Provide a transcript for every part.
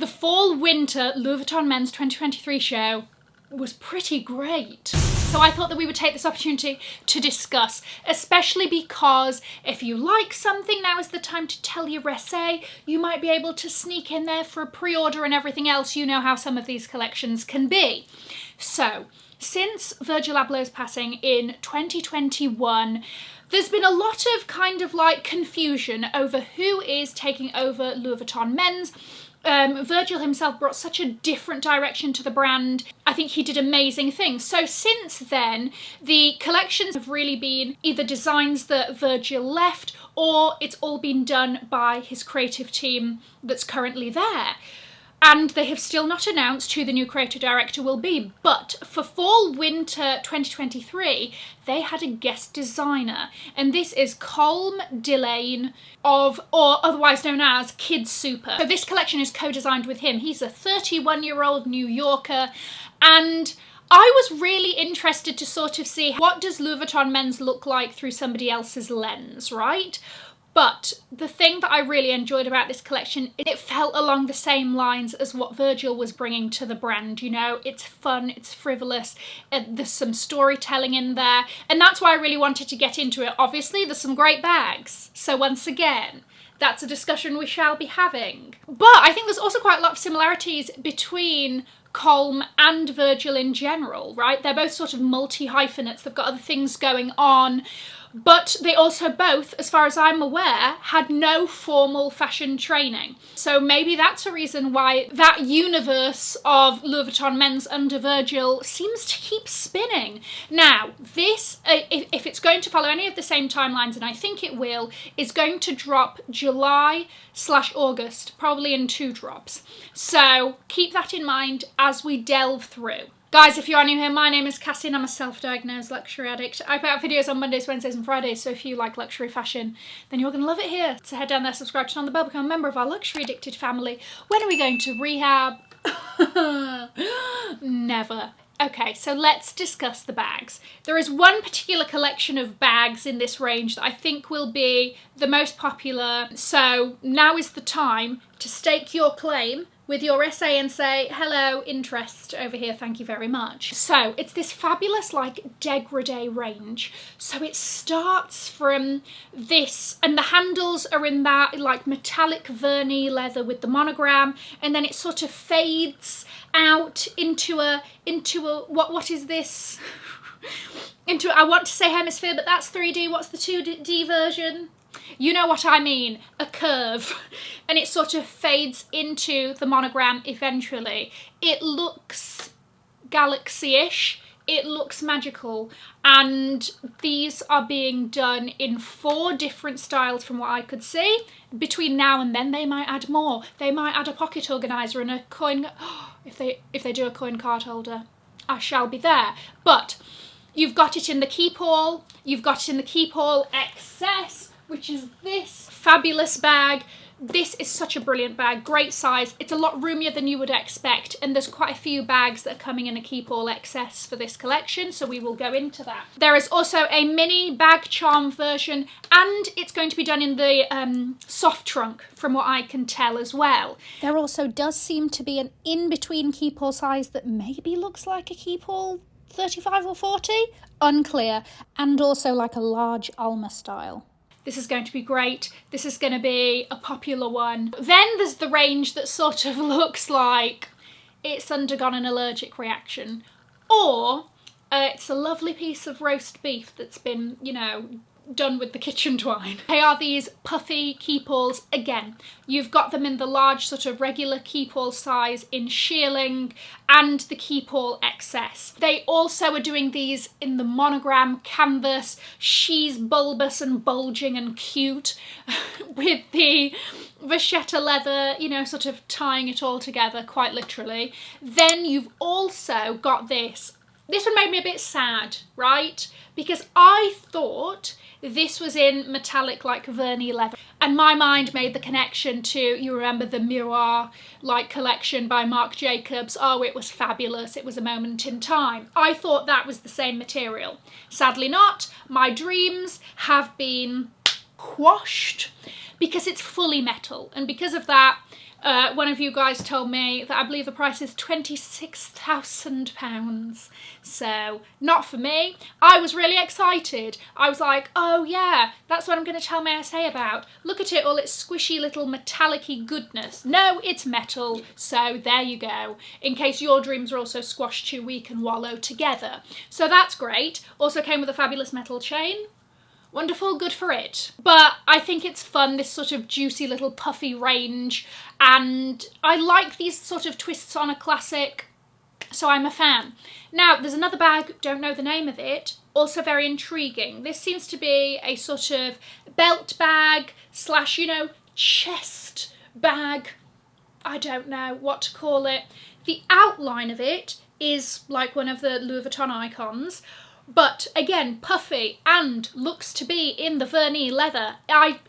The fall-winter Louis Vuitton Mens 2023 show was pretty great. So I thought that we would take this opportunity to discuss, especially because if you like something, now is the time to tell your essay. You might be able to sneak in there for a pre-order and everything else. You know how some of these collections can be. So, since Virgil Abloh's passing in 2021, there's been a lot of kind of like confusion over who is taking over Louis Vuitton Men's. Virgil himself brought such a different direction to the brand. I think he did amazing things. So since then, the collections have really been either designs that Virgil left, or it's all been done by his creative team that's currently there. And they have still not announced who the new creative director will be. But for fall-winter 2023, they had a guest designer. And this is Colm Delane or otherwise known as Kid Super. So this collection is co-designed with him. He's a 31-year-old New Yorker. And I was really interested to sort of see what does Louis Vuitton Men's look like through somebody else's lens, right? But the thing that I really enjoyed about this collection, it felt along the same lines as what Virgil was bringing to the brand. You know, it's fun, it's frivolous, there's some storytelling in there, and that's why I really wanted to get into it. Obviously, there's some great bags, so once again, that's a discussion we shall be having. But I think there's also quite a lot of similarities between Colm and Virgil in general, right? They're both sort of multi-hyphenates, they've got other things going on, but they also both, as far as I'm aware, had no formal fashion training. So maybe that's a reason why that universe of Louis Vuitton Men's under Virgil seems to keep spinning. Now, this, if it's going to follow any of the same timelines, and I think it will, is going to drop July/August, probably in 2 drops. So keep that in mind as we delve through. Guys, if you are new here, my name is Cassie and I'm a self-diagnosed luxury addict. I put out videos on Mondays, Wednesdays and Fridays, so if you like luxury fashion, then you're going to love it here. So head down there, subscribe, turn on the bell, become a member of our luxury addicted family. When are we going to rehab? Never. Okay, so let's discuss the bags. There is one particular collection of bags in this range that I think will be the most popular. So now is the time to stake your claim with your essay and say, hello, interest over here, thank you very much. So it's this fabulous like Degrade range. So it starts from this, and the handles are in that like metallic vernis leather with the monogram, and then it sort of fades out into a what is this? Into, I want to say hemisphere, but that's 3D. What's the 2D version? You know what I mean, a curve, and it sort of fades into the monogram eventually. It looks galaxy-ish, it looks magical, and these are being done in 4 different styles from what I could see. Between now and then they might add more. They might add a pocket organiser and a coin, if they do a coin card holder, I shall be there. But you've got it in the Keep All, you've got it in the Keep All XS, which is this fabulous bag. This is such a brilliant bag, great size. It's a lot roomier than you would expect, and there's quite a few bags that are coming in a Keep All XS for this collection, so we will go into that. There is also a mini bag charm version, and it's going to be done in the soft trunk, from what I can tell as well. There also does seem to be an in-between Keep All size that maybe looks like a Keep All 35 or 40, unclear, and also like a large Alma style. This is going to be great. This is going to be a popular one. Then there's the range that sort of looks like it's undergone an allergic reaction, or it's a lovely piece of roast beef that's been, you know, done with the kitchen twine. They are these puffy Keep Alls. Again, you've got them in the large sort of regular Keep All size in shearling and the Keep All XS. They also are doing these in the monogram canvas. She's bulbous and bulging and cute with the vachetta leather, you know, sort of tying it all together quite literally. Then you've also got this. This one made me a bit sad, right? Because I thought this was in metallic like vernis leather, and my mind made the connection to, you remember the Miroir like collection by Marc Jacobs. Oh, it was fabulous, it was a moment in time. I thought that was the same material. Sadly not. My dreams have been quashed because it's fully metal, and because of that One of you guys told me that I believe the price is £26,000. So, not for me. I was really excited. I was like, oh yeah, that's what I'm going to tell my essay about. Look at it, all its squishy little metallic-y goodness. No, it's metal, so there you go. In case your dreams are also squashed too weak and wallow together. So that's great. Also came with a fabulous metal chain. Wonderful, good for it. But I think it's fun, this sort of juicy little puffy range, and I like these sort of twists on a classic, so I'm a fan. Now, there's another bag, don't know the name of it, also very intriguing. This seems to be a sort of belt bag slash, you know, chest bag. I don't know what to call it. The outline of it is like one of the Louis Vuitton icons, but again, puffy and looks to be in the vernis leather.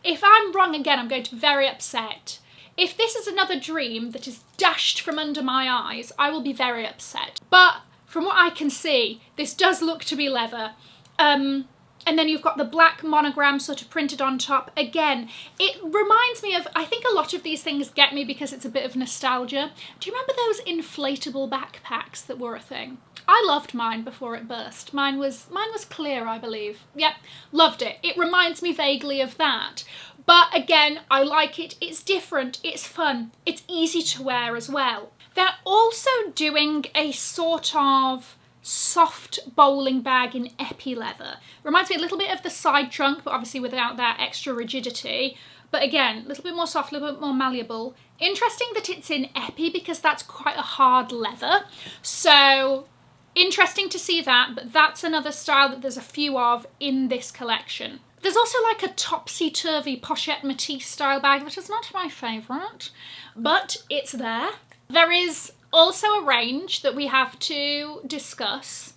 If I'm wrong again, I'm going to be very upset. If this is another dream that is dashed from under my eyes, I will be very upset. But from what I can see, this does look to be leather. And then you've got the black monogram sort of printed on top. Again, it reminds me of, I think a lot of these things get me because it's a bit of nostalgia. Do you remember those inflatable backpacks that were a thing? I loved mine before it burst. Mine was clear, I believe. Yep, loved it. It reminds me vaguely of that. But again, I like it. It's different, it's fun, it's easy to wear as well. They're also doing a sort of soft bowling bag in epi leather. Reminds me a little bit of the side trunk, but obviously without that extra rigidity. But again, a little bit more soft, a little bit more malleable. Interesting that it's in epi because that's quite a hard leather. So interesting to see that, but that's another style that there's a few of in this collection. There's also like a topsy-turvy pochette Matisse style bag that is not my favourite, but it's there. There is also a range that we have to discuss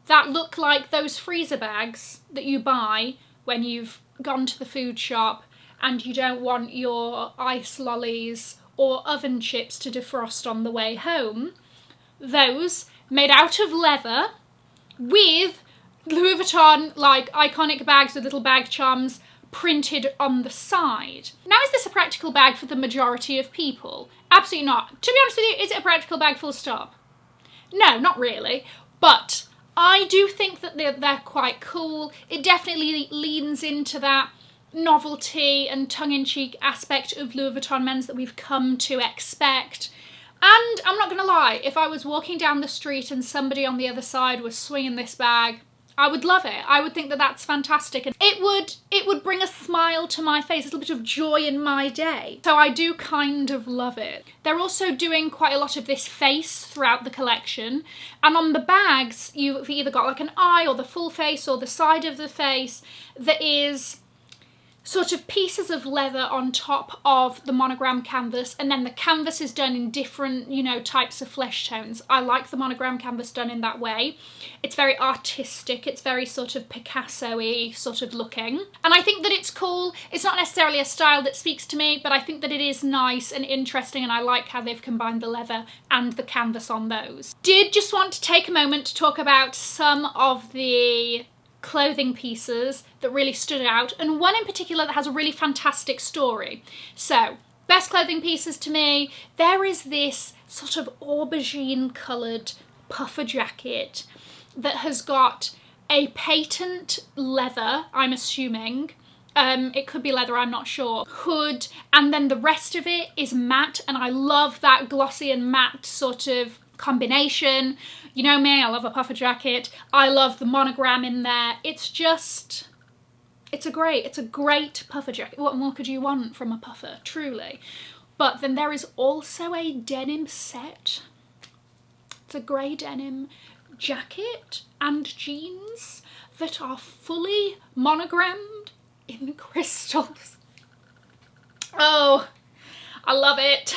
that look like those freezer bags that you buy when you've gone to the food shop and you don't want your ice lollies or oven chips to defrost on the way home. Those made out of leather with Louis Vuitton, like, iconic bags with little bag charms printed on the side. Now, is this a practical bag for the majority of people? Absolutely not. To be honest with you, is it a practical bag full stop? No, not really. But I do think that they're quite cool. It definitely leans into that novelty and tongue-in-cheek aspect of Louis Vuitton Mens that we've come to expect. And I'm not gonna lie, if I was walking down the street and somebody on the other side was swinging this bag, I would love it. I would think that that's fantastic, and it would bring a smile to my face, a little bit of joy in my day. So I do kind of love it. They're also doing quite a lot of this face throughout the collection, and on the bags you've either got like an eye or the full face or the side of the face that is sort of pieces of leather on top of the monogram canvas, and then the canvas is done in different, you know, types of flesh tones. I like the monogram canvas done in that way. It's very artistic, it's very sort of Picasso-y sort of looking. And I think that it's cool. It's not necessarily a style that speaks to me, but I think that it is nice and interesting, and I like how they've combined the leather and the canvas on those. Did just want to take a moment to talk about some of the clothing pieces that really stood out, and one in particular that has a really fantastic story. So, best clothing pieces to me, there is this sort of aubergine coloured puffer jacket that has got a patent leather, I'm assuming, it could be leather, I'm not sure, hood, and then the rest of it is matte, and I love that glossy and matte sort of combination. You know me, I love a puffer jacket. I love the monogram in there. It's just, it's a great puffer jacket. What more could you want from a puffer, truly? But then there is also a denim set. It's a grey denim jacket and jeans that are fully monogrammed in crystals. Oh, I love it.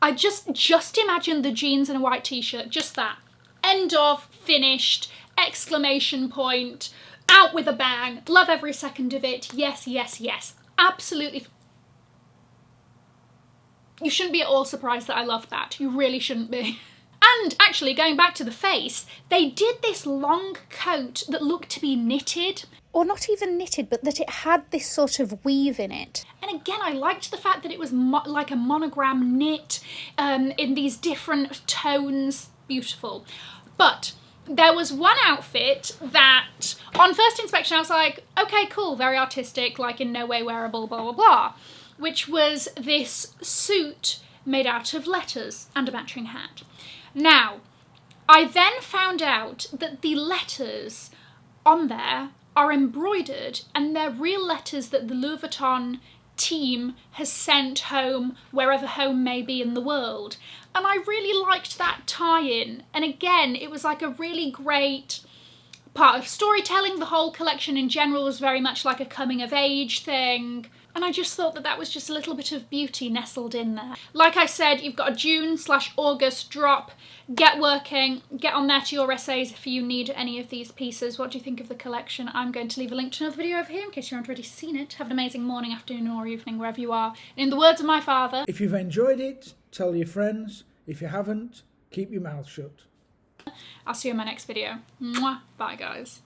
I just imagine the jeans and a white t-shirt, just that. End of, finished, exclamation point, out with a bang, love every second of it, yes, yes, yes, absolutely. You shouldn't be at all surprised that I love that, you really shouldn't be. And actually, going back to the face, they did this long coat that looked to be knitted. or not even knitted, but that it had this sort of weave in it. And again, I liked the fact that it was like a monogram knit in these different tones. Beautiful. But there was one outfit that, on first inspection, I was like, okay, cool, very artistic, like in no way wearable, blah, blah, blah, which was this suit made out of letters and a matching hat. Now, I then found out that the letters on there are embroidered, and they're real letters that the Louis Vuitton team has sent home, wherever home may be in the world. And I really liked that tie-in. And again, it was like a really great part of storytelling. The whole collection in general was very much like a coming of age thing. And I just thought that that was just a little bit of beauty nestled in there. Like I said, you've got a June/August drop. Get working, get on there to your essays if you need any of these pieces. What do you think of the collection? I'm going to leave a link to another video over here in case you haven't already seen it. Have an amazing morning, afternoon or evening, wherever you are. And in the words of my father, if you've enjoyed it, tell your friends. If you haven't, keep your mouth shut. I'll see you in my next video. Mwah. Bye, guys.